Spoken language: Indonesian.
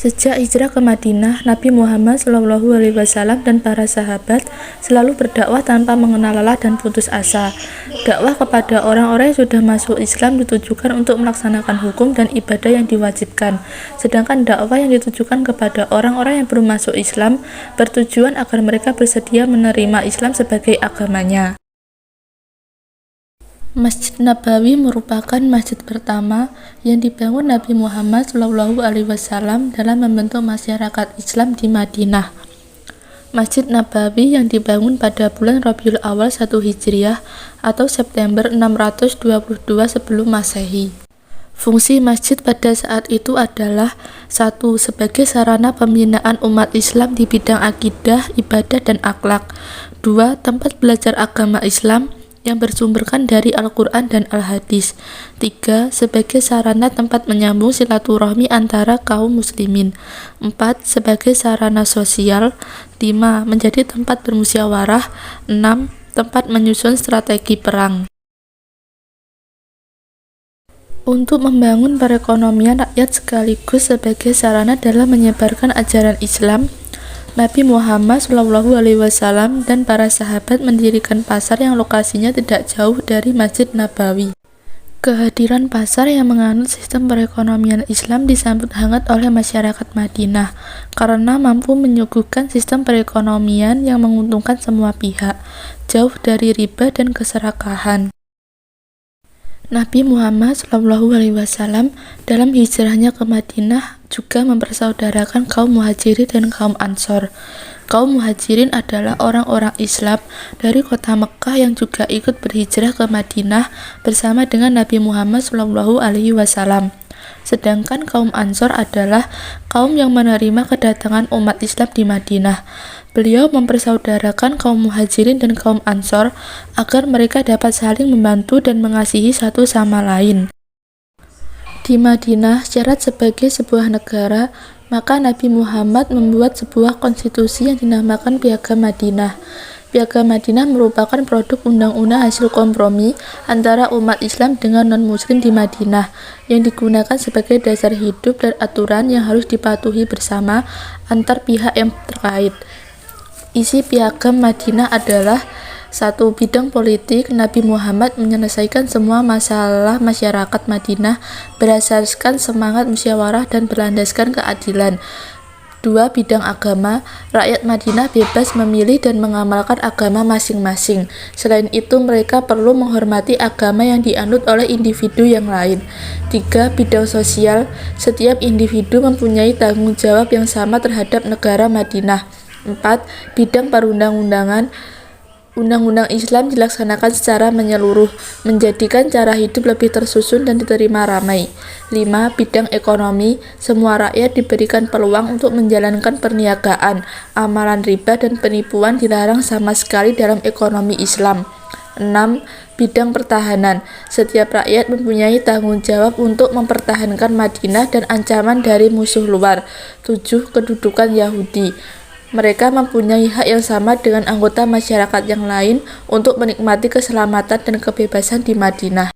Sejak hijrah ke Madinah, Nabi Muhammad SAW dan para sahabat selalu berdakwah tanpa mengenal lelah dan putus asa. Dakwah kepada orang-orang yang sudah masuk Islam ditujukan untuk melaksanakan hukum dan ibadah yang diwajibkan. Sedangkan dakwah yang ditujukan kepada orang-orang yang belum masuk Islam bertujuan agar mereka bersedia menerima Islam sebagai agamanya. Masjid Nabawi merupakan masjid pertama yang dibangun Nabi Muhammad SAW dalam membentuk masyarakat Islam di Madinah. Masjid Nabawi yang dibangun pada bulan Rabiul Awal 1 Hijriah atau September 622 sebelum Masehi. Fungsi masjid pada saat itu adalah 1. Sebagai sarana pembinaan umat Islam di bidang akidah, ibadah, dan akhlak. 2. Tempat belajar agama Islam yang bersumberkan dari Al-Quran dan Al-Hadis. 3. Sebagai sarana tempat menyambung silaturahmi antara kaum muslimin. 4. Sebagai sarana sosial. 5. Menjadi tempat bermusyawarah. 6. Tempat menyusun strategi perang. Untuk membangun perekonomian rakyat sekaligus sebagai sarana dalam menyebarkan ajaran Islam, Nabi Muhammad SAW dan para sahabat mendirikan pasar yang lokasinya tidak jauh dari Masjid Nabawi. Kehadiran pasar yang menganut sistem perekonomian Islam disambut hangat oleh masyarakat Madinah karena mampu menyuguhkan sistem perekonomian yang menguntungkan semua pihak, jauh dari riba dan keserakahan. Nabi Muhammad SAW dalam hijrahnya ke Madinah juga mempersaudarakan kaum Muhajirin dan kaum Ansor. Kaum Muhajirin adalah orang-orang Islam dari kota Mekkah yang juga ikut berhijrah ke Madinah bersama dengan Nabi Muhammad SAW. Sedangkan kaum Ansor adalah kaum yang menerima kedatangan umat Islam di Madinah. Beliau mempersaudarakan kaum Muhajirin dan kaum Ansor agar mereka dapat saling membantu dan mengasihi satu sama lain. Di Madinah, syarat sebagai sebuah negara, maka Nabi Muhammad membuat sebuah konstitusi yang dinamakan Piagam Madinah. Piagam Madinah merupakan produk undang-undang hasil kompromi antara umat Islam dengan non-muslim di Madinah yang digunakan sebagai dasar hidup dan aturan yang harus dipatuhi bersama antar pihak yang terkait. Isi Piagam Madinah adalah 1. Bidang politik, Nabi Muhammad menyelesaikan semua masalah masyarakat Madinah berdasarkan semangat musyawarah dan berlandaskan keadilan. 2. Bidang agama, rakyat Madinah bebas memilih dan mengamalkan agama masing-masing. Selain itu, mereka perlu menghormati agama yang dianut oleh individu yang lain. 3. Bidang sosial, setiap individu mempunyai tanggung jawab yang sama terhadap negara Madinah. 4. Bidang perundang-undangan, undang-undang Islam dilaksanakan secara menyeluruh, menjadikan cara hidup lebih tersusun dan diterima ramai. 5. Bidang ekonomi, semua rakyat diberikan peluang untuk menjalankan perniagaan, amalan riba dan penipuan dilarang sama sekali dalam ekonomi Islam. 6. Bidang pertahanan, setiap rakyat mempunyai tanggung jawab untuk mempertahankan Madinah dan ancaman dari musuh luar. 7. Kedudukan Yahudi, mereka mempunyai hak yang sama dengan anggota masyarakat yang lain untuk menikmati keselamatan dan kebebasan di Madinah.